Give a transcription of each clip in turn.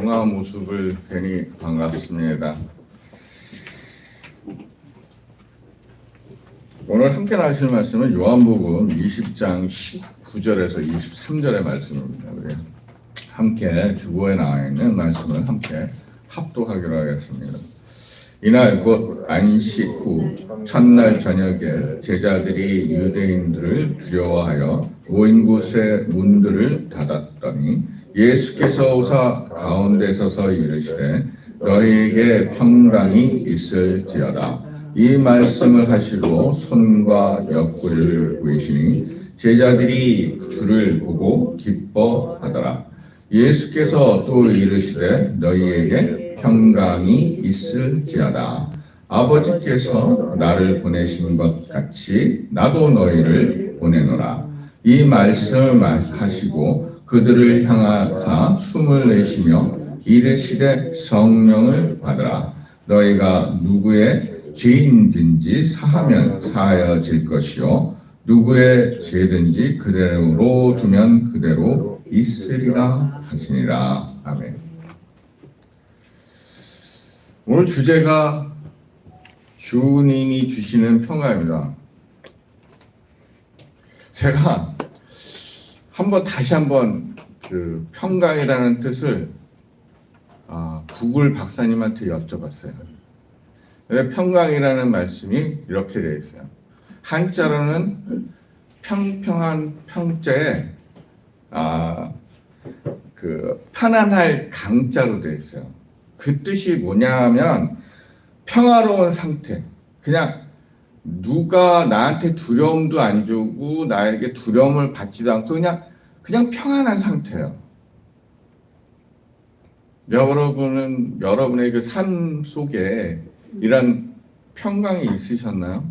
영화 모습을 뵈니 반갑습니다. 오늘 함께 나누실 말씀은 요한복음 20장 19절에서 23절의 말씀입니다. 우리 함께 주보에 나와 있는 말씀을 함께 합독하기로 하겠습니다. 이날 곧 안식 후 첫날 저녁에 제자들이 유대인들을 두려워하여 모인 곳의 문들을 닫았더니 예수께서 오사 가운데 서서 이르시되 너희에게 평강이 있을지어다. 이 말씀을 하시고 손과 옆구리를 보이시니 제자들이 주를 보고 기뻐하더라. 예수께서 또 이르시되 너희에게 평강이 있을지어다. 아버지께서 나를 보내신 것 같이 나도 너희를 보내노라. 이 말씀을 하시고 그들을 향하사 숨을 내쉬며 이르시되 성령을 받으라. 너희가 누구의 죄인든지 사하면 사하여질 것이요 누구의 죄든지 그대로 두면 그대로 있으리라 하시니라. 아멘. 오늘 주제가 주님이 주시는 평강입니다. 제가 다시 한번 그 평강이라는 뜻을 구글 박사님한테 여쭤봤어요. 평강이라는 말씀이 이렇게 되어 있어요. 한자로는 평평한 평자에 그 편안할 강자로 되어 있어요. 그 뜻이 뭐냐면 평화로운 상태. 그냥 누가 나한테 두려움도 안 주고 나에게 두려움을 받지도 않고 그냥 평안한 상태예요. 여러분은 여러분의 그 삶 속에 이런 평강이 있으셨나요?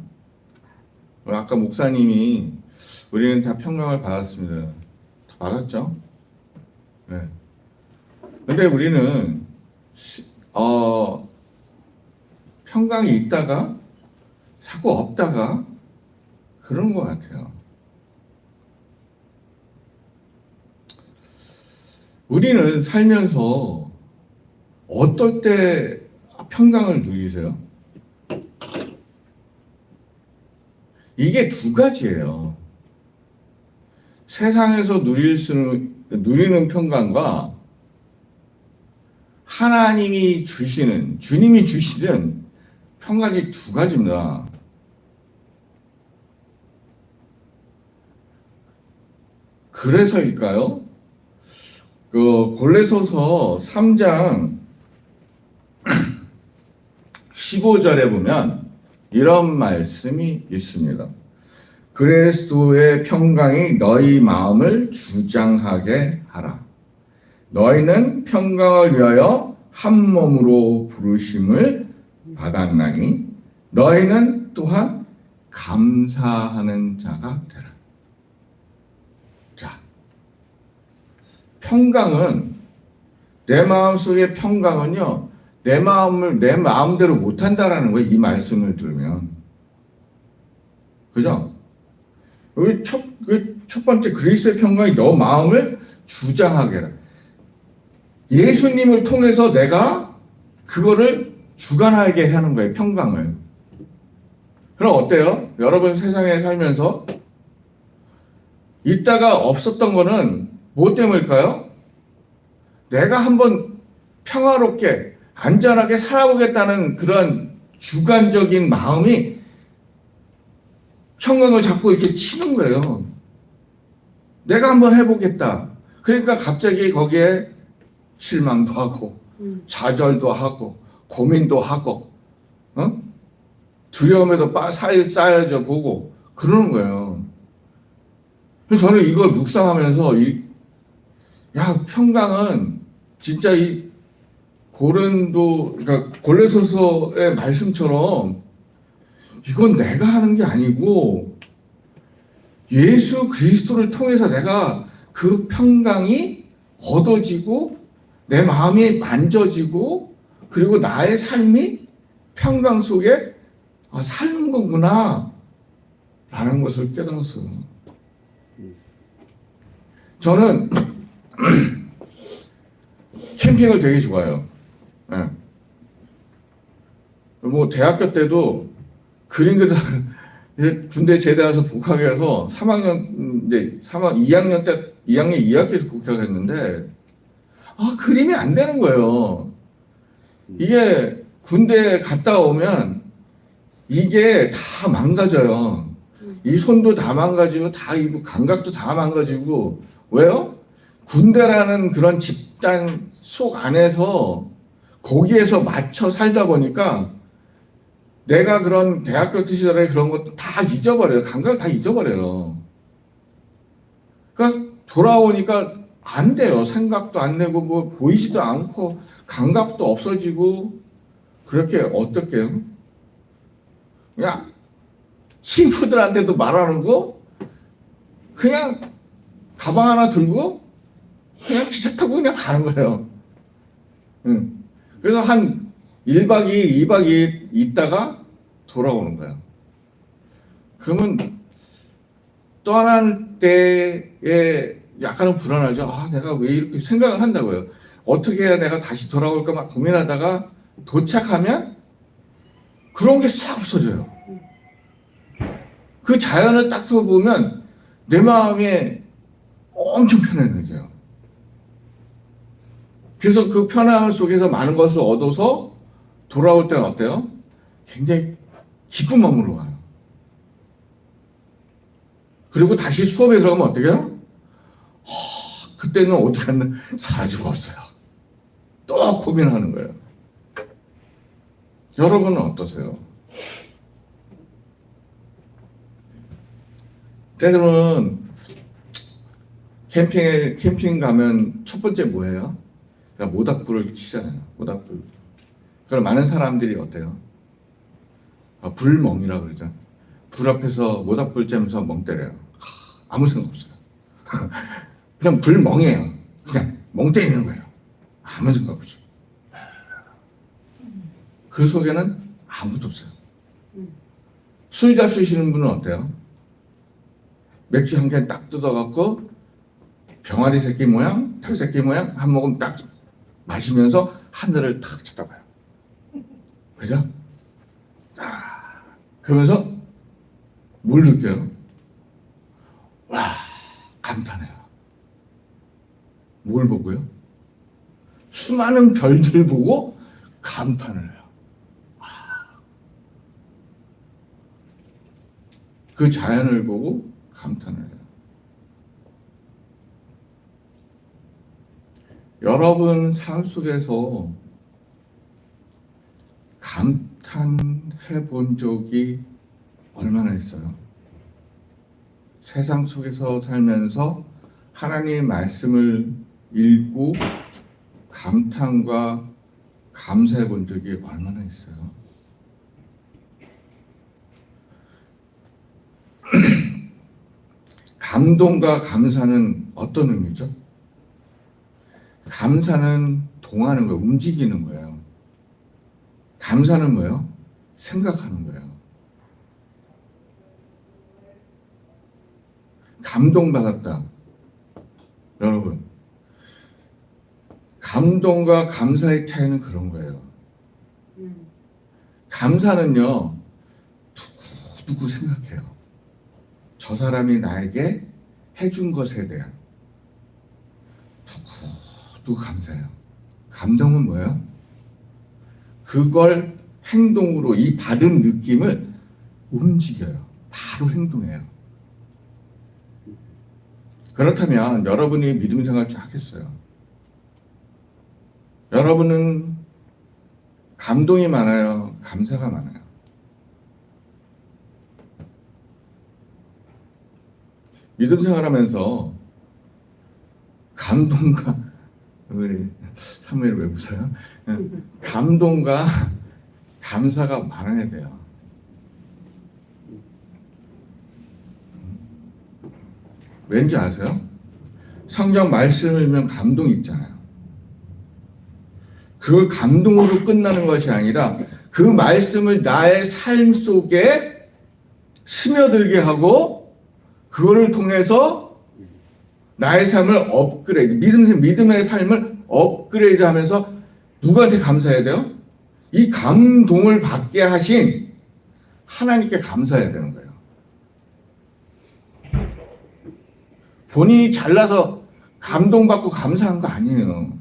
아까 목사님이 우리는 다 평강을 받았습니다. 다 받았죠? 네. 근데 우리는 평강이 있다가 자꾸 없다가 그런 것 같아요. 우리는 살면서 어떨 때 평강을 누리세요? 이게 두 가지예요. 세상에서 누리는 평강과 하나님이 주시는, 주님이 주시는 평강이 두 가지입니다. 그래서일까요? 그 골로새서 3장 15절에 보면 이런 말씀이 있습니다. 그리스도의 평강이 너희 마음을 주장하게 하라. 너희는 평강을 위하여 한 몸으로 부르심을 받았나니 너희는 또한 감사하는 자가 되라. 자, 평강은 내 마음속의 평강은요. 내 마음을 내 마음대로 못한다라는 거예요. 이 말씀을 들으면. 그죠? 여기 첫 번째 그리스도의 평강이 너 마음을 주장하게 해라. 예수님을 통해서 내가 그거를 주관하게 하는 거예요. 평강을. 그럼 어때요? 여러분 세상에 살면서 있다가 없었던 거는 뭐 때문일까요? 내가 한번 평화롭게 안전하게 살아보겠다는 그런 주관적인 마음이 평강을 자꾸 이렇게 치는 거예요. 내가 한번 해보겠다. 그러니까 갑자기 거기에 실망도 하고 좌절도 하고 고민도 하고 두려움에도 쌓여져 보고 그러는 거예요. 그래서 저는 이걸 묵상하면서 평강은 진짜 이 그러니까 골로새서의 말씀처럼 이건 내가 하는 게 아니고 예수 그리스도를 통해서 내가 그 평강이 얻어지고 내 마음이 만져지고 그리고 나의 삶이 평강 속에 사는 거구나 라는 것을 깨달았어요. 저는 캠핑을 되게 좋아해요. 예. 뭐 대학교 때도 그림 그리다가 이제 군대 제대해서 복학해서 3학년 이제 2학년 때 2학년 2학기에서 복학을 했는데 그림이 안 되는 거예요. 이게 군대 갔다 오면 이게 다 망가져요. 이 손도 다 망가지고 다 이 감각도 다 망가지고 왜요? 군대라는 그런 집단 속 안에서 거기에서 맞춰 살다 보니까 내가 그런 대학교 시절에 그런 것도 다 잊어버려요. 감각 다 잊어버려요. 그러니까 돌아오니까 안 돼요. 생각도 안 내고 뭐 보이지도 않고 감각도 없어지고 그렇게 어떡해요? 그냥 친구들한테도 말하는 거 그냥 가방 하나 들고 그냥 기차 타고 그냥 가는 거예요. 그래서 한 1박 2일, 2박 2일 있다가 돌아오는 거예요. 그러면 떠날 때에 약간은 불안하죠. 내가 왜 이렇게 생각을 한다고요. 어떻게 해야 내가 다시 돌아올까 막 고민하다가 도착하면 그런 게 싹 없어져요. 그 자연을 딱 보면 내 마음이 엄청 편안해져요. 그래서 그 편안함 속에서 많은 것을 얻어서 돌아올 때는 어때요? 굉장히 기쁜 마음으로 와요. 그리고 다시 수업에 들어가면 어떻게 해요? 그때는 어디 갔나 사라지고 없어요. 또 고민하는 거예요. 여러분은 어떠세요? 때로는 캠핑 가면 첫 번째 뭐예요? 그러니까 모닥불을 켜잖아요. 모닥불. 그럼 많은 사람들이 어때요? 불멍이라고 그러죠. 불 앞에서 모닥불 쬐면서 멍 때려요. 아무 생각 없어요. 그냥 불멍이에요. 그냥 멍 때리는 거예요. 아무 생각 없어요. 그 속에는 아무도 없어요. 술 잡수시는 분은 어때요? 맥주 한 캔 딱 뜯어갖고 병아리 새끼 모양, 닭 새끼 모양 한 모금 딱 마시면서 하늘을 탁 쳐다봐요. 그죠? 그러면서 뭘 느껴요? 와, 감탄해요. 뭘 보고요? 수많은 별들 보고 감탄을 해요. 그 자연을 보고 감탄을 해요. 여러분 삶 속에서 감탄해 본 적이 얼마나 있어요? 세상 속에서 살면서 하나님의 말씀을 읽고 감탄과 감사해 본 적이 얼마나 있어요? 감동과 감사는 어떤 의미죠? 감사는 동하는 거예요. 움직이는 거예요. 감사는 뭐예요? 생각하는 거예요. 감동받았다. 여러분, 감동과 감사의 차이는 그런 거예요. 감사는요, 두고 생각해요. 저 사람이 나에게 해준 것에 대한 두고 감사해요. 감동은 뭐예요? 그걸 행동으로 이 받은 느낌을 움직여요. 바로 행동해요. 그렇다면 여러분이 믿음 생활 쫙 했어요. 여러분은 감동이 많아요? 감사가 많아요? 믿음 생활하면서 감동과 우리 사무엘 왜 웃어요? 감동과 감사가 많아야 돼요. 왠지 아세요? 성경 말씀을 읽으면 감동이 있잖아요. 그걸 감동으로 끝나는 것이 아니라 그 말씀을 나의 삶 속에 스며들게 하고 그거를 통해서 나의 삶을 업그레이드, 믿음의 삶을 업그레이드 하면서 누구한테 감사해야 돼요? 이 감동을 받게 하신 하나님께 감사해야 되는 거예요. 본인이 잘나서 감동받고 감사한 거 아니에요.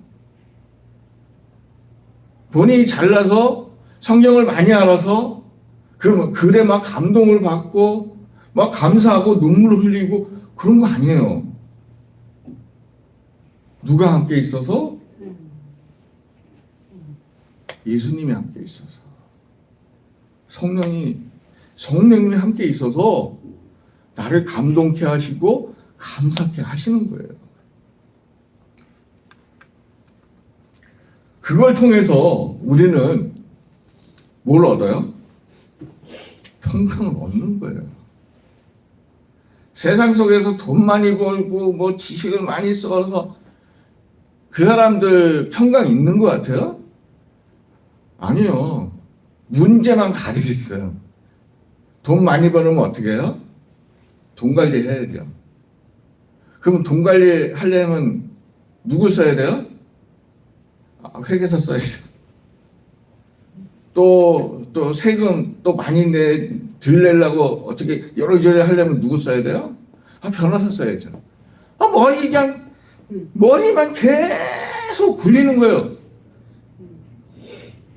본인이 잘나서 성경을 많이 알아서 그러면 글에 막 감동을 받고 막 감사하고 눈물을 흘리고 그런 거 아니에요. 누가 함께 있어서? 예수님이 함께 있어서. 성령님이 함께 있어서 나를 감동케 하시고 감사케 하시는 거예요. 그걸 통해서 우리는 뭘 얻어요? 평강을 얻는 거예요. 세상 속에서 돈 많이 벌고 뭐 지식을 많이 써서 그 사람들 평강 있는 것 같아요? 아니요. 문제만 가득 있어요. 돈 많이 벌으면 어떻게 해요? 돈 관리 해야죠. 그럼 돈 관리 하려면 누굴 써야 돼요? 회계사 써야죠. 또 세금 또 많이 들내려고 어떻게 여러저러 하려면 누구 써야 돼요? 변호사 써야죠. 머리만 계속 굴리는 거예요.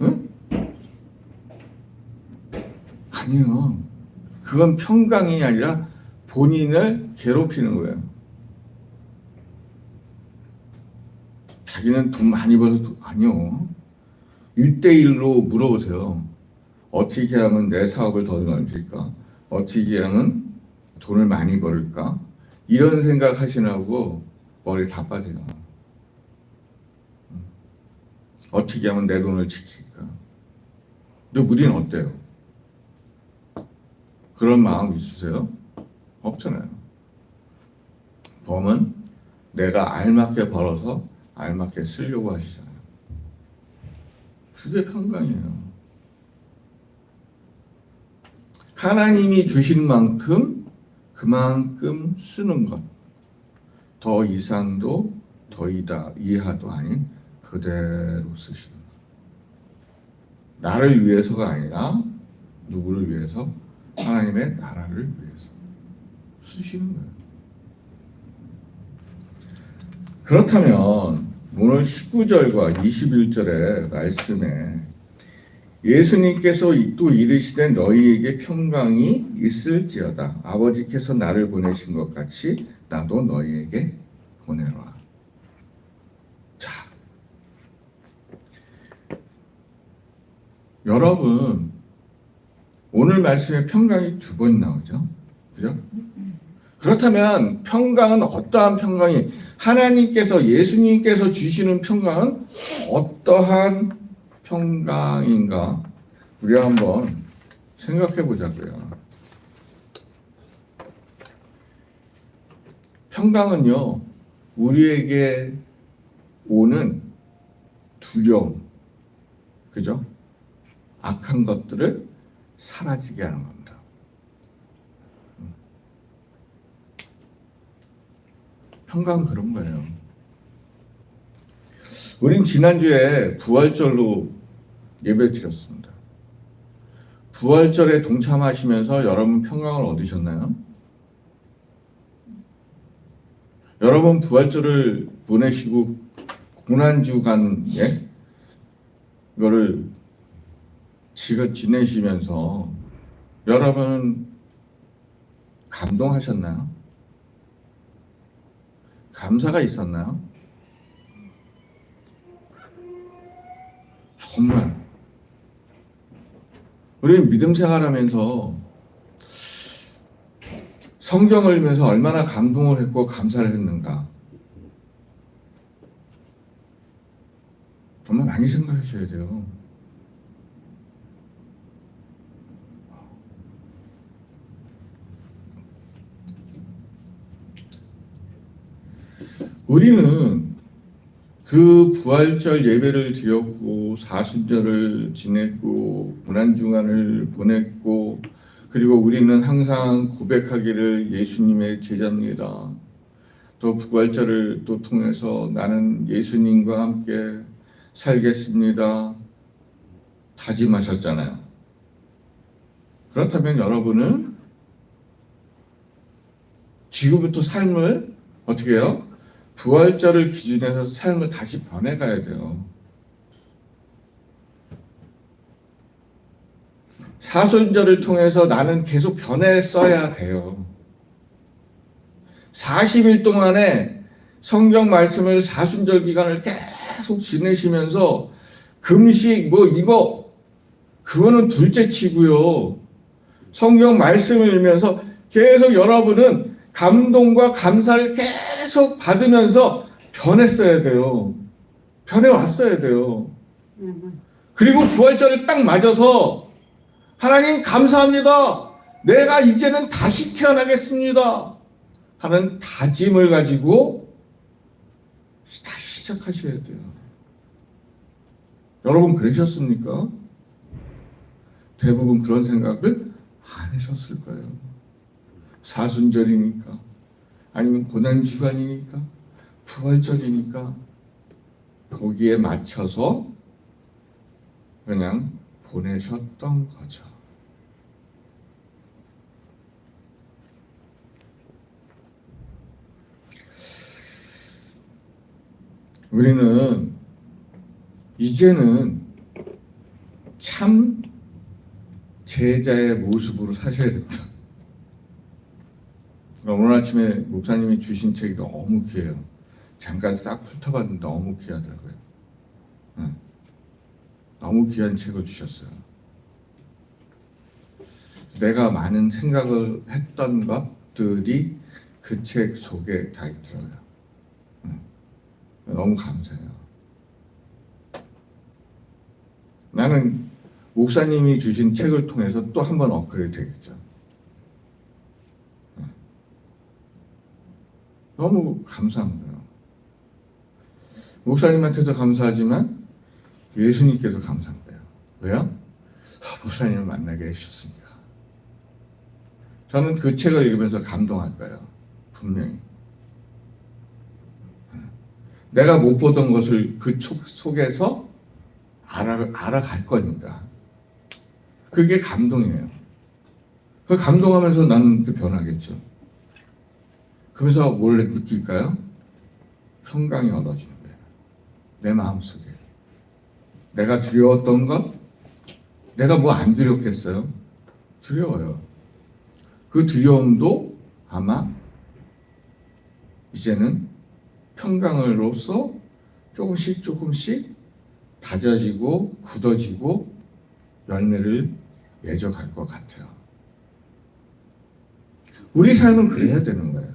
응? 아니요. 그건 평강이 아니라 본인을 괴롭히는 거예요. 자기는 돈 많이 벌어서 아니요. 1대1로 물어보세요. 어떻게 하면 내 사업을 더 넓힐까? 어떻게 하면 돈을 많이 벌을까? 이런 생각 하시라고 머리 다 빠져요. 어떻게 하면 내 돈을 지킬까? 근데 우리는 어때요? 그런 마음 있으세요? 없잖아요. 범은 내가 알맞게 벌어서 알맞게 쓰려고 하시잖아요. 그게 평강이에요. 하나님이 주신 만큼 그만큼 쓰는 것. 더 이상도 더 이하도 아닌 그대로 쓰시는 것. 나를 위해서가 아니라 누구를 위해서? 하나님의 나라를 위해서 쓰시는 거예요. 그렇다면 오늘 19절과 21절의 말씀에 예수님께서 또 이르시되 너희에게 평강이 있을지어다. 아버지께서 나를 보내신 것 같이 나도 너희에게 보내라. 자, 여러분 오늘 말씀에 평강이 2번 나오죠. 그죠? 그렇다면 평강은 어떠한 평강이 하나님께서 예수님께서 주시는 평강은 어떠한 평강인가? 우리가 한번 생각해 보자고요. 평강은요, 우리에게 오는 두려움, 그죠? 악한 것들을 사라지게 하는 겁니다. 평강은 그런 거예요. 우린 지난주에 부활절로 예배 드렸습니다. 부활절에 동참하시면서 여러분 평강을 얻으셨나요? 여러분 부활절을 보내시고 고난주간에 이거를 지내시면서 여러분은 감동하셨나요? 감사가 있었나요? 정말 우리 믿음 생활하면서 성경을 읽으면서 얼마나 감동을 했고 감사를 했는가 정말 많이 생각하셔야 돼요. 우리는 그 부활절 예배를 드렸고 사순절을 지냈고 고난주간을 보냈고 그리고 우리는 항상 고백하기를 예수님의 제자입니다. 또 부활절을 또 통해서 나는 예수님과 함께 살겠습니다. 다짐하셨잖아요. 그렇다면 여러분은 지금부터 삶을 어떻게 해요? 부활절을 기준해서 삶을 다시 변해가야 돼요. 사순절을 통해서 나는 계속 변했어야 돼요. 40일 동안에 성경 말씀을 사순절 기간을 계속 지내시면서 금식 그거는 둘째 치고요. 성경 말씀을 읽으면서 계속 여러분은 감동과 감사를 계속 받으면서 변했어야 돼요. 변해왔어야 돼요. 그리고 부활절을 딱 맞아서 하나님 감사합니다. 내가 이제는 다시 태어나겠습니다. 하는 다짐을 가지고 다시 시작하셔야 돼요. 여러분 그러셨습니까? 대부분 그런 생각을 안 하셨을 거예요. 사순절이니까, 아니면 고난주간이니까, 부활절이니까 거기에 맞춰서 그냥 보내셨던 거죠. 우리는 이제는 참 제자의 모습으로 사셔야 됩니다. 오늘 아침에 목사님이 주신 책이 너무 귀해요. 잠깐 싹 훑어봤는데 너무 귀하더라고요. 너무 귀한 책을 주셨어요. 내가 많은 생각을 했던 것들이 그 책 속에 다 있더라고요. 너무 감사해요. 나는 목사님이 주신 책을 통해서 또 한 번 업그레이드 되겠죠. 너무 감사한 거예요. 목사님한테도 감사하지만 예수님께도 감사한 거예요. 왜요? 목사님을 만나게 해주셨으니까. 저는 그 책을 읽으면서 감동할 거예요. 분명히. 내가 못 보던 것을 그 속에서 알아갈 거니까. 그게 감동이에요. 그 감동하면서 나는 변하겠죠. 그러면서 뭘 느낄까요? 평강이 얻어지는 거예요. 내 마음속에. 내가 두려웠던 것? 내가 뭐 안 두렵겠어요? 두려워요. 그 두려움도 아마 이제는 평강으로서 조금씩 다져지고 굳어지고 열매를 맺어갈 것 같아요. 우리 삶은 그래야 되는 거예요.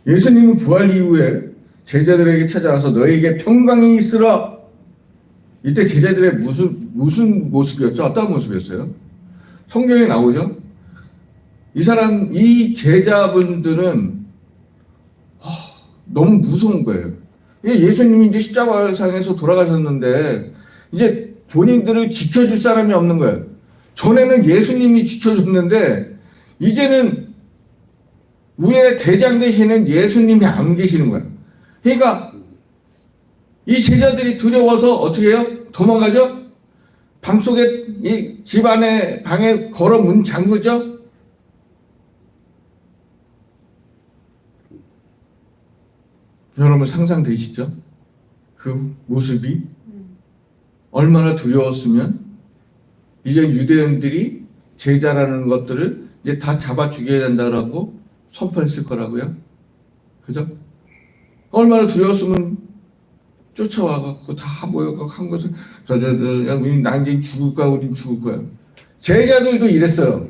예수님은 부활 이후에 제자들에게 찾아와서 너에게 평강이 있으라. 이때 제자들의 무슨 모습이었죠? 어떤 모습이었어요? 성경에 나오죠? 이 제자분들은 너무 무서운 거예요. 예수님이 이제 십자가상에서 돌아가셨는데 이제 본인들을 지켜줄 사람이 없는 거예요. 전에는 예수님이 지켜줬는데 이제는 우리의 대장 되시는 예수님이 안 계시는 거예요. 그러니까 이 제자들이 두려워서 어떻게 해요? 도망가죠? 밤속에 이 집안에 방에 걸어 문 잠그죠? 여러분 상상되시죠? 그 모습이 얼마나 두려웠으면 이제 유대인들이 제자라는 것들을 이제 다 잡아 죽여야 된다라고 선포했을 거라고요. 그죠? 얼마나 두려웠으면 쫓아와갖고 다 모여갖고 한 곳에 야, 나 이제 죽을 거야, 우린 죽을 거야. 제자들도 이랬어요.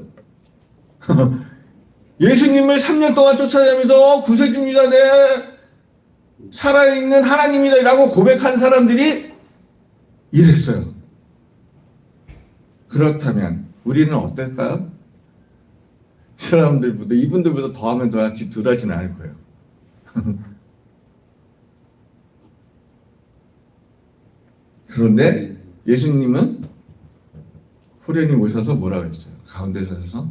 예수님을 3년 동안 쫓아다니면서 구세주입니다, 네. 살아있는 하나님이다 라고 고백한 사람들이 이랬어요. 그렇다면 우리는 어떨까요? 사람들보다 이분들보다 더하면 더하지 덜하지는 않을 거예요. 그런데 예수님은 호련히 오셔서 뭐라고 했어요? 가운데 서서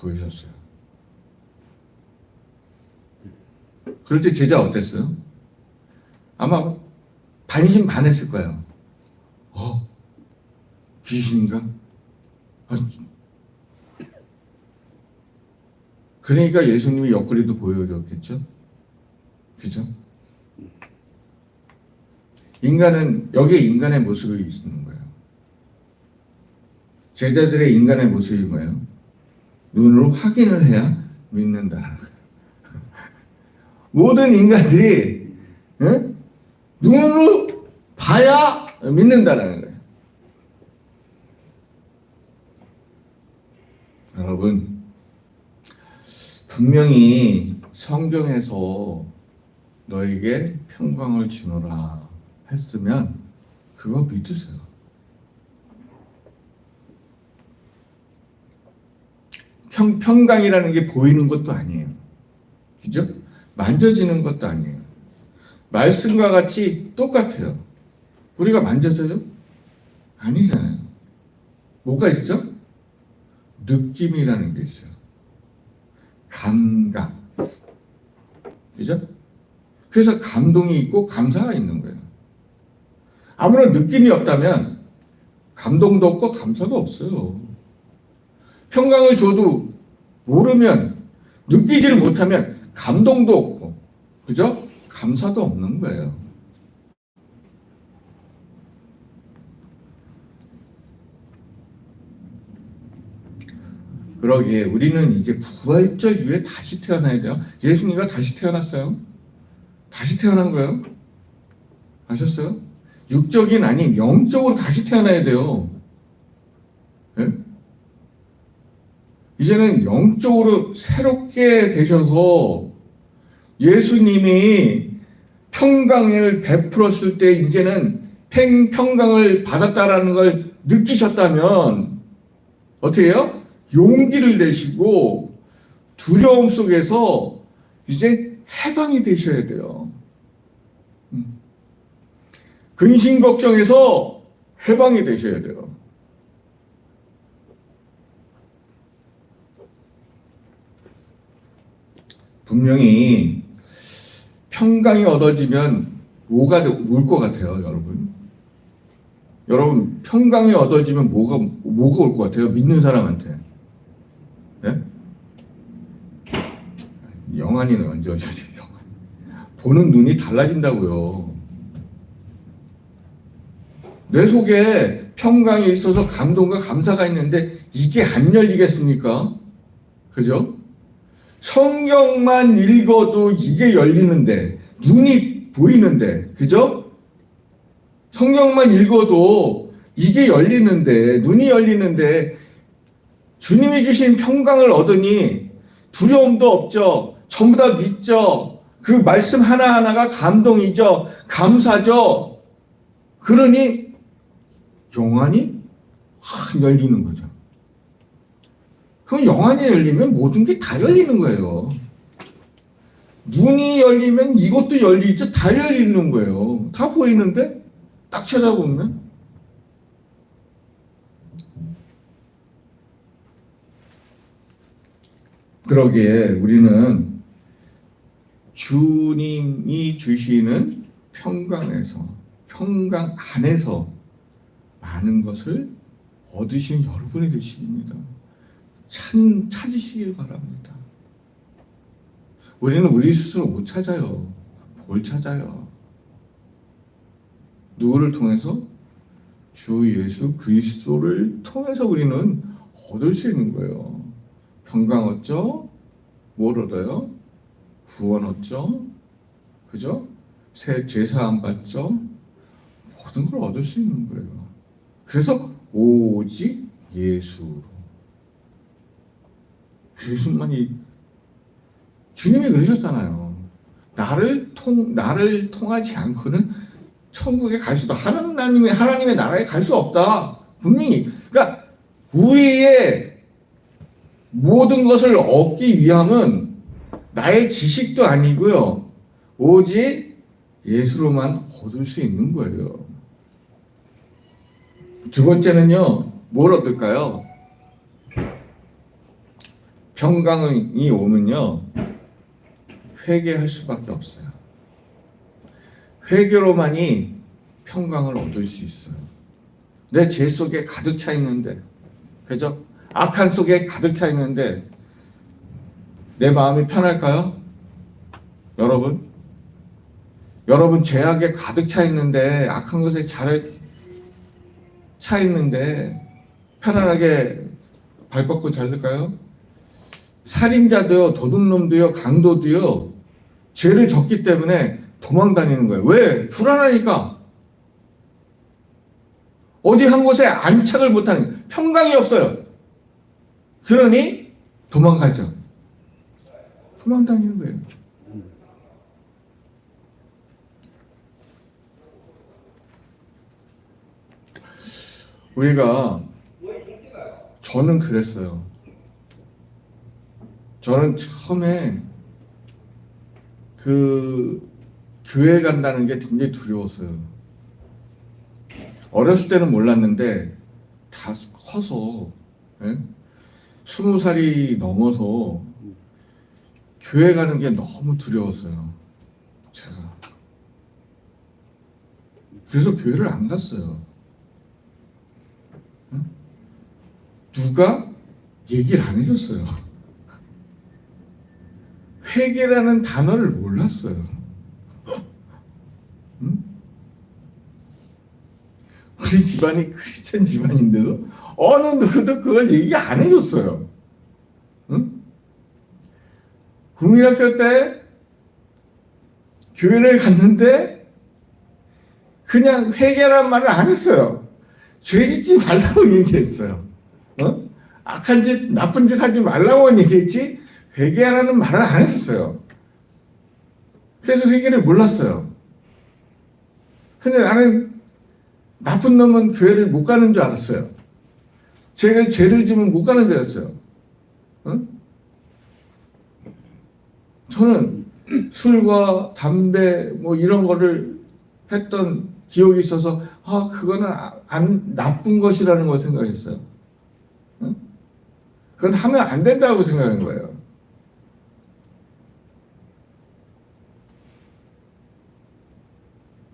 보이셨어요. 그럴 때 제자 어땠어요? 아마 반신반했을 거예요. 귀신인가? 그러니까 예수님이 옆구리도 보여줬겠죠? 그죠? 인간은, 여기에 인간의 모습이 있는 거예요. 제자들의 인간의 모습이 뭐예요? 눈으로 확인을 해야 믿는다는 거예요. 모든 인간들이 눈으로 봐야 믿는다는 거예요. 여러분, 분명히 성경에서 너에게 평강을 주노라 했으면 그거 믿으세요. 평강이라는 게 보이는 것도 아니에요. 그죠? 만져지는 것도 아니에요. 말씀과 같이 똑같아요. 우리가 만져져요? 아니잖아요. 뭐가 있죠? 느낌이라는 게 있어요. 감각. 그죠? 그래서 감동이 있고 감사가 있는 거예요. 아무런 느낌이 없다면 감동도 없고 감사도 없어요. 평강을 줘도 모르면, 느끼지를 못하면 감동도 없고, 그죠? 감사도 없는 거예요. 그러기에 우리는 이제 부활절 이후에 다시 태어나야 돼요. 예수님과 다시 태어났어요. 다시 태어난 거예요. 아셨어요? 육적인 아닌 영적으로 다시 태어나야 돼요. 네? 이제는 영적으로 새롭게 되셔서 예수님이 평강을 베풀었을 때 이제는 평강을 받았다라는 걸 느끼셨다면 어떻게 해요? 용기를 내시고 두려움 속에서 이제 해방이 되셔야 돼요. 근심 걱정에서 해방이 되셔야 돼요. 분명히 평강이 얻어지면 뭐가 올 것 같아요, 여러분? 여러분, 평강이 얻어지면 뭐가 올 것 같아요? 믿는 사람한테. 네? 영안이는 언제 오셔야 돼요? 보는 눈이 달라진다고요. 내 속에 평강이 있어서 감동과 감사가 있는데 이게 안 열리겠습니까? 그죠? 성경만 읽어도 이게 열리는데, 눈이 보이는데, 그죠? 성경만 읽어도 이게 열리는데, 눈이 열리는데, 주님이 주신 평강을 얻으니 두려움도 없죠. 전부 다 믿죠. 그 말씀 하나하나가 감동이죠. 감사죠. 그러니 영안이 확 열리는 거죠. 그럼 영안이 열리면 모든 게 다 열리는 거예요. 눈이 열리면 이것도 열리죠. 다 열리는 거예요. 다 보이는데 딱 찾아보면. 그러기에 우리는 주님이 주시는 평강에서, 평강 안에서 많은 것을 얻으신 여러분이 되십니다. 찾으시길 바랍니다. 우리는 우리 스스로 못 찾아요. 뭘 찾아요? 누구를 통해서? 주 예수 그리스도를 통해서 우리는 얻을 수 있는 거예요. 평강 얻죠? 뭘 얻어요? 구원 얻죠? 그죠? 새 죄사함 받죠? 모든 걸 얻을 수 있는 거예요. 그래서 오직 예수로. 예수만이, 주님이 그러셨잖아요. 나를 통하지 않고는 천국에 갈 수도, 하나님의 나라에 갈 수 없다. 분명히. 그러니까 우리의 모든 것을 얻기 위함은 나의 지식도 아니고요. 오직 예수로만 얻을 수 있는 거예요. 두 번째는요, 뭘 얻을까요? 평강이 오면요, 회개할 수밖에 없어요. 회개로만이 평강을 얻을 수 있어요. 내 죄 속에 가득 차 있는데, 그죠? 악한 속에 가득 차 있는데 내 마음이 편할까요? 여러분 죄악에 가득 차 있는데, 악한 것에 잘 차 있는데 편안하게 발 뻗고 잘 될까요? 살인자도요, 도둑놈도요, 강도도요, 죄를 졌기 때문에 도망 다니는 거예요. 왜? 불안하니까. 어디 한 곳에 안착을 못하는, 평강이 없어요. 그러니 도망가죠. 도망 다니는 거예요. 저는 그랬어요. 저는 처음에 교회 간다는 게 굉장히 두려웠어요. 어렸을 때는 몰랐는데 다 커서, 20살이 넘어서 교회 가는 게 너무 두려웠어요. 제가. 그래서 교회를 안 갔어요. 누가 얘기를 안 해줬어요. 회개라는 단어를 몰랐어요. 우리 집안이 크리스찬 집안인데도 어느 누구도 그걸 얘기 안 해줬어요. 국민학교 때 교회를 갔는데 그냥 회개라는 말을 안 했어요. 죄 짓지 말라고 얘기했어요. 악한 짓, 나쁜 짓 하지 말라고 얘기했지 회개하라는 말을 안 했어요. 그래서 회개를 몰랐어요. 근데 나는 나쁜 놈은 교회를 못 가는 줄 알았어요. 제가 죄를 지면 못 가는 줄 알았어요. 저는 술과 담배 뭐 이런 거를 했던 기억이 있어서 그거는 안 나쁜 것이라는 걸 생각했어요. 그건 하면 안 된다고 생각한 거예요.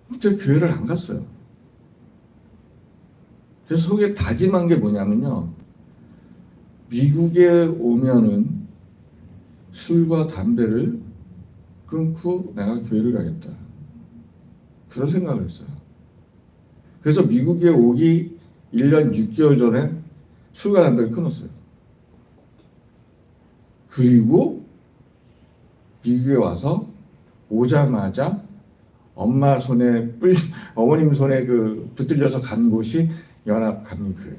그때 교회를 안 갔어요. 그래서 속에 다짐한 게 뭐냐면요, 미국에 오면은 술과 담배를 끊고 내가 교회를 가겠다, 그런 생각을 했어요. 그래서 미국에 오기 1년 6개월 전에 술과 담배를 끊었어요. 그리고 미국에 와서 오자마자 어머님 손에 붙들려서 간 곳이 연합감리교회예요.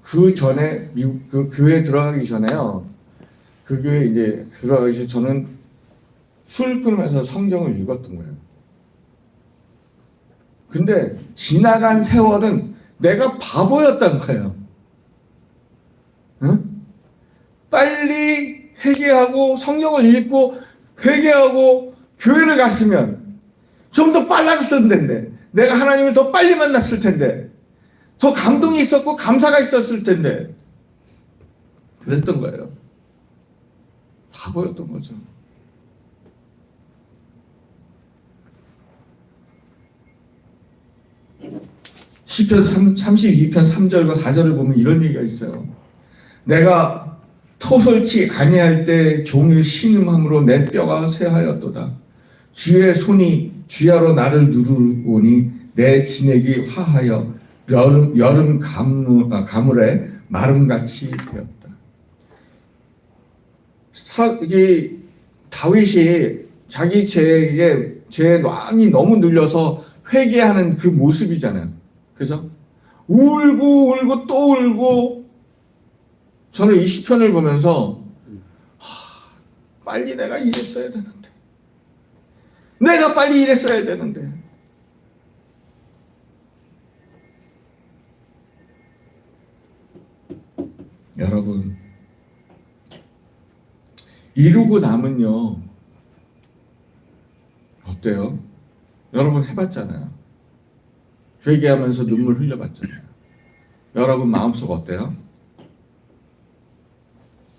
그 전에 미국 교회 들어가기 전에요, 그 교회 이제 들어가기 전에 저는 술 끊으면서 성경을 읽었던 거예요. 근데 지나간 세월은 내가 바보였던 거예요. 빨리 회개하고 성경을 읽고 회개하고 교회를 갔으면 좀 더 빨라졌을 텐데, 내가 하나님을 더 빨리 만났을 텐데, 더 감동이 있었고 감사가 있었을 텐데, 그랬던 거예요. 바보였던 거죠. 시편 32편 3절과 4절을 보면 이런 얘기가 있어요. 내가 토설치 아니할 때 종일 신음함으로 내 뼈가 쇠하였도다. 주의 손이 주야로 나를 누르오니 내 진액이 화하여 여름 가물에 마름같이 되었다. 다윗이 자기 죄에 많이 너무 눌려서 회개하는 그 모습이잖아요. 그죠? 울고 또 울고. 저는 이 시편을 보면서 빨리 내가 이랬어야 되는데, 내가 빨리 이랬어야 되는데. 여러분, 이루고 남은요 어때요? 여러분 해봤잖아요. 회개하면서 눈물 흘려봤잖아요. 여러분 마음속 어때요?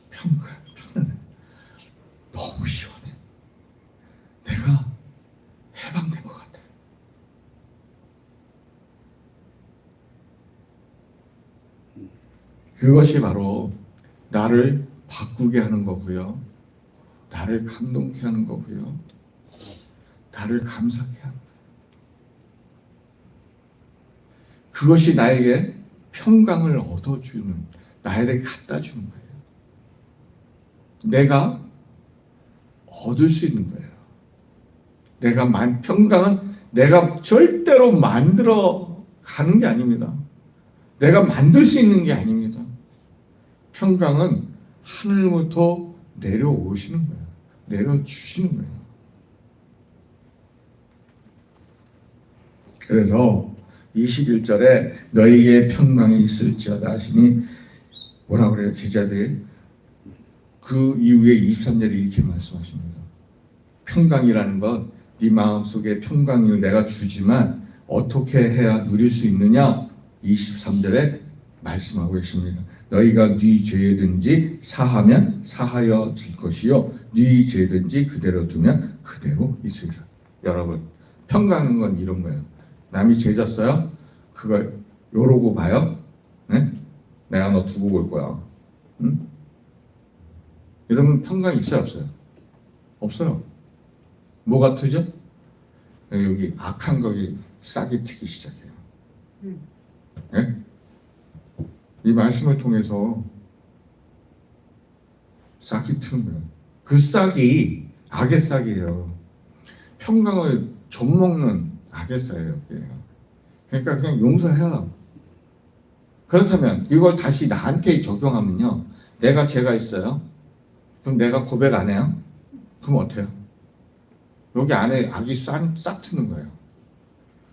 편안해. 너무 시원해. 내가 해방된 것 같아. 그것이 바로 나를 바꾸게 하는 거고요. 나를 감동케 하는 거고요. 나를 감사케 하는 거예요. 그것이 나에게 평강을 얻어주는, 나에게 갖다 주는 거예요. 내가 얻을 수 있는 거예요. 평강은 내가 절대로 만들어 가는 게 아닙니다. 내가 만들 수 있는 게 아닙니다. 평강은 하늘부터 내려오시는 거예요. 내려주시는 거예요. 그래서 21절에 너희에게 평강이 있을지어다 하시니 뭐라고 그래요? 제자들이 그 이후에 23절에 이렇게 말씀하십니다. 평강이라는 건 네 마음속에 평강을 내가 주지만 어떻게 해야 누릴 수 있느냐? 23절에 말씀하고 계십니다. 너희가 네 죄든지 사하면 사하여질 것이요 네 죄든지 그대로 두면 그대로 있으리라. 여러분, 평강인 건 이런 거예요. 남이 죄 졌어요? 그걸 요러고 봐요? 네? 내가 너 두고 볼 거야. 응? 이러면 평강이 있어요, 없어요? 없어요. 뭐가 트죠? 여기 악한 거기 싹이 트기 시작해요. 네? 이 말씀을 통해서 싹이 트는 거예요. 그 싹이 악의 싹이에요. 평강을 좀먹는 악의 싹이에요. 그러니까 그냥 용서해라. 그렇다면 이걸 다시 나한테 적용하면요. 내가 죄가 있어요. 그럼 내가 고백 안 해요? 그럼 어때요? 여기 안에 악이 싹 트는 거예요.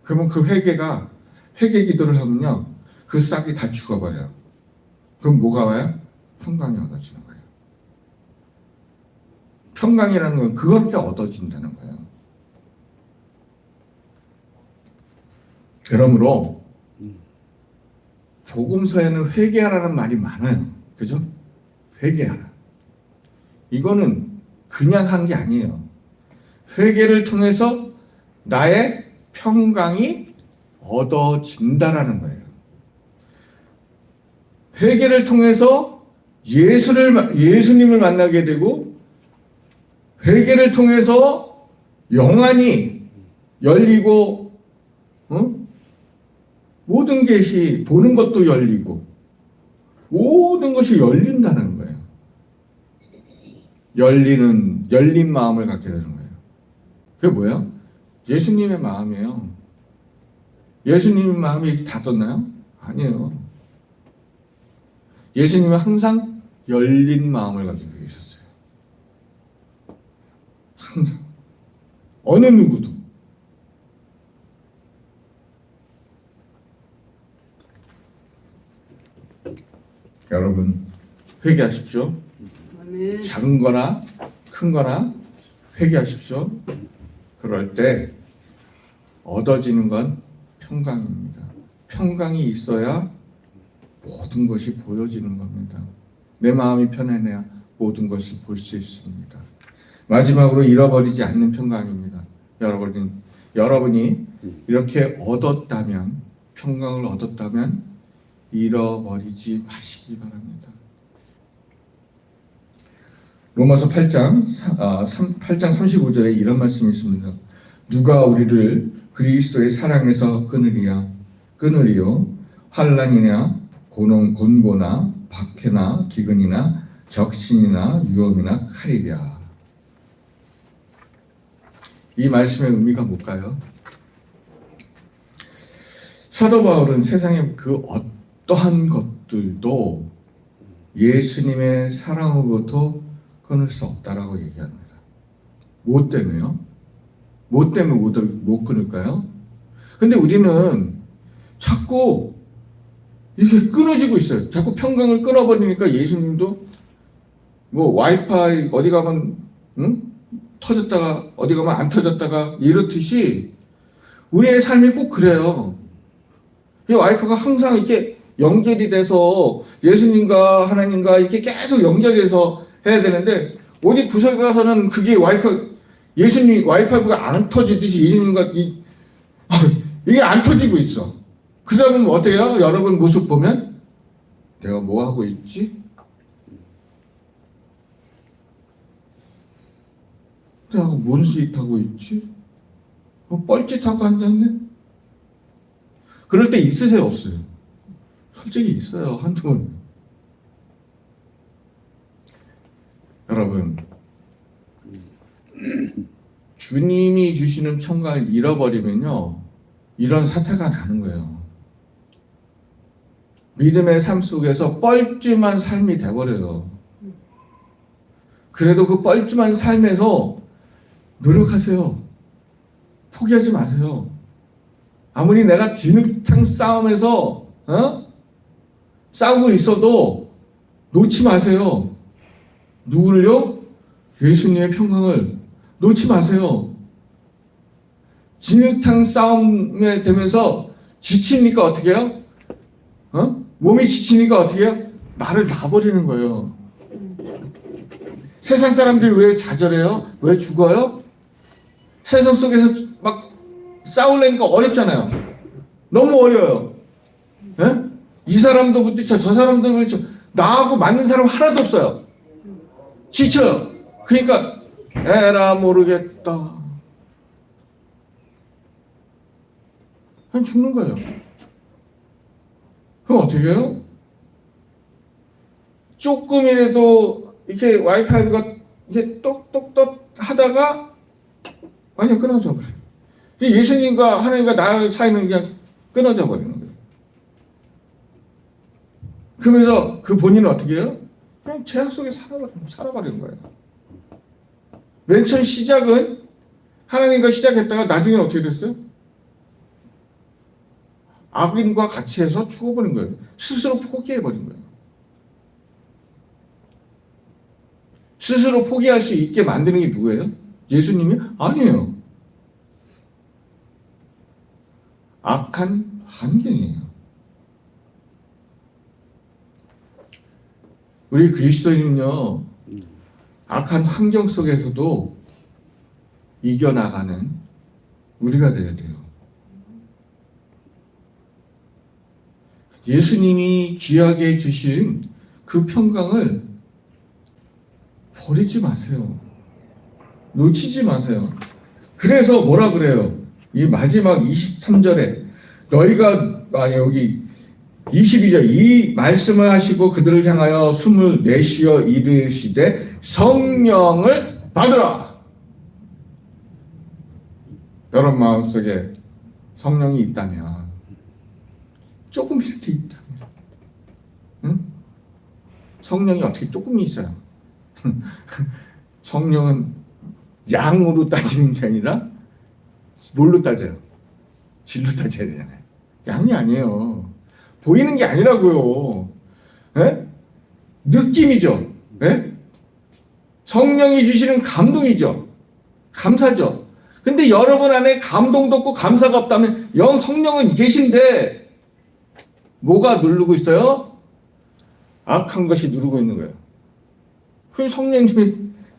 그러면 그 회개 기도를 하면요. 그 싹이 다 죽어버려요. 그럼 뭐가 와요? 평강이 얻어지는 거예요. 평강이라는 건 그렇게 얻어진다는 거예요. 그러므로 복음서에는 회개하라는 말이 많아요. 그죠? 회개하라. 이거는 그냥 한 게 아니에요. 회개를 통해서 나의 평강이 얻어진다라는 거예요. 회개를 통해서 예수님을 만나게 되고 회개를 통해서 영안이 열리고 모든 것이 보는 것도 열리고 모든 것이 열린다는 거예요. 열린 마음을 갖게 되는 거예요. 그게 뭐예요? 예수님의 마음이에요. 예수님의 마음이 닫았나요? 아니에요. 예수님은 항상 열린 마음을 가지고 계셨어요. 항상. 어느 누구도. 여러분, 회개하십시오. 작은 거나 큰 거나 회개하십시오. 그럴 때 얻어지는 건 평강입니다. 평강이 있어야 모든 것이 보여지는 겁니다. 내 마음이 편안해야 모든 것을 볼 수 있습니다. 마지막으로 잃어버리지 않는 평강입니다. 여러분이 이렇게 얻었다면, 평강을 얻었다면 잃어버리지 마시기 바랍니다. 로마서 8장 35절에 이런 말씀이 있습니다. 누가 우리를 그리스도의 사랑에서 끊으리요? 환난이나 곤고나 박해나 기근이나 적신이나 위험이나 칼이랴. 이 말씀의 의미가 뭘까요? 사도 바울은 세상의 그 어떠한 것들도 예수님의 사랑으로부터 끊을 수 없다라고 얘기합니다. 뭐 때문에요? 뭐 때문에 못 끊을까요? 근데 우리는 자꾸 이렇게 끊어지고 있어요. 자꾸 평강을 끊어버리니까 예수님도 뭐 와이파이 어디 가면 터졌다가 어디 가면 안 터졌다가 이렇듯이 우리의 삶이 꼭 그래요. 이 와이파이가 항상 이렇게 연결이 돼서 예수님과 하나님과 이렇게 계속 연결해서 해야 되는데 어디 구석에 가서는 그게 예수님 와이파이가 안 터지듯이 예수님과 이게 안 터지고 있어. 그러면 어때요? 여러분 모습 보면 내가 뭐 하고 있지? 내가 뭔 스윗하고 있지? 뻘짓하고 앉았네? 그럴 때 있으세요? 없어요? 솔직히 있어요. 한두 번. 여러분, 주님이 주시는 평강을 잃어버리면요, 이런 사태가 나는 거예요. 믿음의 삶 속에서 뻘쭘한 삶이 돼버려요. 그래도 그 뻘쭘한 삶에서 노력하세요. 포기하지 마세요. 아무리 내가 진흙탕 싸움에서 싸우고 있어도 놓지 마세요. 누구를요? 예수님의 평강을 놓지 마세요. 진흙탕 싸움에 되면서 지치니까 어떻게 해요? 몸이 지치니까 어떻게 해요? 나를 놔버리는 거예요. 세상 사람들이 왜 좌절해요? 왜 죽어요? 세상 속에서 막 싸우려니까 어렵잖아요. 너무 어려워요. 예? 이 사람도 부딪혀, 저 사람도 부딪혀. 나하고 맞는 사람 하나도 없어요. 지쳐요. 그러니까 에라 모르겠다. 그냥 죽는 거예요. 그럼 어떻게 해요? 조금이라도 이렇게 와이파이가 이렇게 똑똑똑 하다가 완전 끊어져 버려요. 예수님과 하나님과 나의 사이는 그냥 끊어져 버리는 거예요. 그러면서 그 본인은 어떻게 해요? 그냥 죄악 속에 살아버리는 거예요. 맨 처음 시작은 하나님과 시작했다가 나중에는 어떻게 됐어요? 악인과 같이 해서 죽어버린 거예요. 스스로 포기해버린 거예요. 스스로 포기할 수 있게 만드는 게 누구예요? 예수님이? 아니에요. 악한 환경이에요. 우리 그리스도인은요, 악한 환경 속에서도 이겨나가는 우리가 되어야 돼요. 예수님이 귀하게 주신 그 평강을 버리지 마세요. 놓치지 마세요. 그래서 뭐라 그래요? 이 마지막 23절에 여기 22절 이 말씀을 하시고 그들을 향하여 숨을 내쉬어 이르시되 성령을 받으라. 여러분 마음속에 성령이 있다면 조금이라도 있다면 응? 성령이 어떻게 조금 있어요? 성령은 양으로 따지는 게 아니라 뭘로 따져요? 질로 따져야 되잖아요. 양이 아니에요. 보이는 게 아니라고요. 에? 느낌이죠. 에? 성령이 주시는 감동이죠. 감사죠. 근데 여러분 안에 감동도 없고 감사가 없다면 영 성령은 계신데 뭐가 누르고 있어요? 악한 것이 누르고 있는 거예요. 그럼 성령님이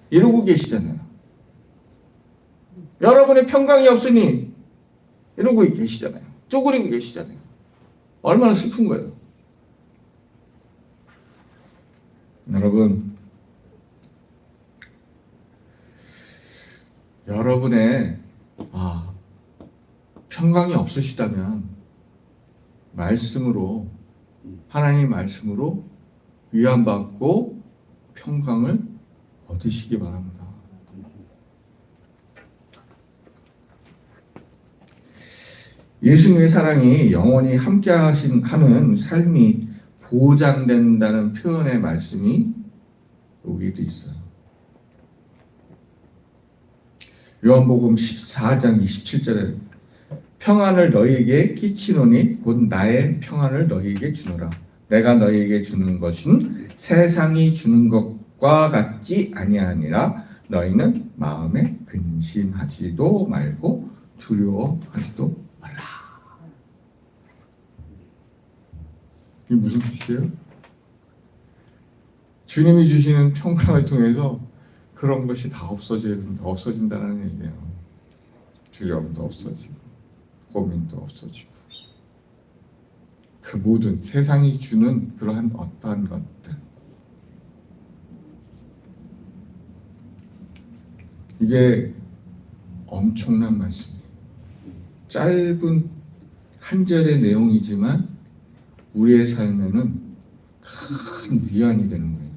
이러고 계시잖아요. 여러분의 평강이 없으니 이러고 계시잖아요. 쪼그리고 계시잖아요. 얼마나 슬픈 거예요. 여러분, 여러분의 평강이 없으시다면 말씀으로 하나님 말씀으로 위안받고 평강을 얻으시기 바랍니다. 예수님의 사랑이 영원히 함께 하는 삶이 보장된다는 표현의 말씀이 여기도 있어요. 요한복음 14장 27절에 평안을 너희에게 끼치노니 곧 나의 평안을 너희에게 주노라. 내가 너희에게 주는 것은 세상이 주는 것과 같지 아니하니라. 너희는 마음에 근심하지도 말고 두려워하지도 말라. 이게 무슨 뜻이에요? 주님이 주시는 평강을 통해서 그런 것이 다 없어진다는 얘기예요. 두려움도 없어지고 고민도 없어지고 그 모든 세상이 주는 그러한 어떠한 것들, 이게 엄청난 말씀이에요. 짧은 한 절의 내용이지만 우리의 삶에는 큰 위안이 되는 거예요.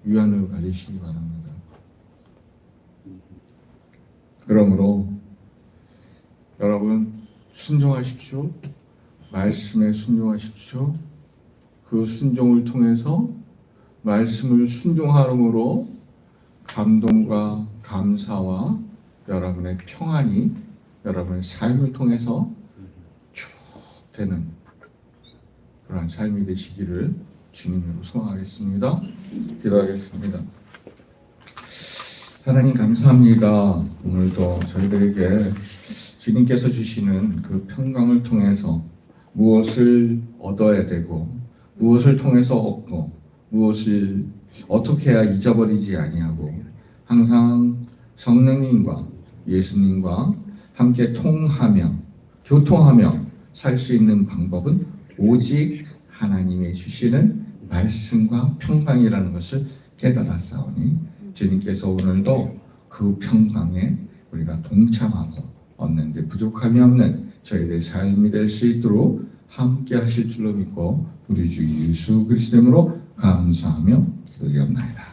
위안을 가지시기 바랍니다. 그러므로 여러분 순종하십시오. 말씀에 순종하십시오. 그 순종을 통해서 말씀을 순종함으로 감동과 감사와 여러분의 평안이 여러분의 삶을 통해서 쭉 되는 그러한 삶이 되시기를 주님으로 소망하겠습니다. 기도하겠습니다. 하나님 감사합니다. 오늘도 저희들에게 주님께서 주시는 그 평강을 통해서 무엇을 얻어야 되고 무엇을 통해서 얻고 무엇을 어떻게 해야 잊어버리지 아니하고 항상 성령님과 예수님과 함께 통하며 교통하며 살 수 있는 방법은 오직 하나님의 주시는 말씀과 평강이라는 것을 깨달았사오니 주님께서 오늘도 그 평강에 우리가 동참하고 얻는 데 부족함이 없는 저희들의 삶이 될 수 있도록 함께 하실 줄로 믿고 우리 주 예수 그리스도 이름으로 감사하며 기도드리옵나이다.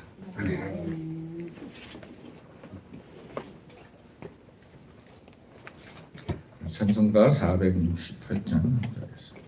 찬송가 468장 하겠습니다.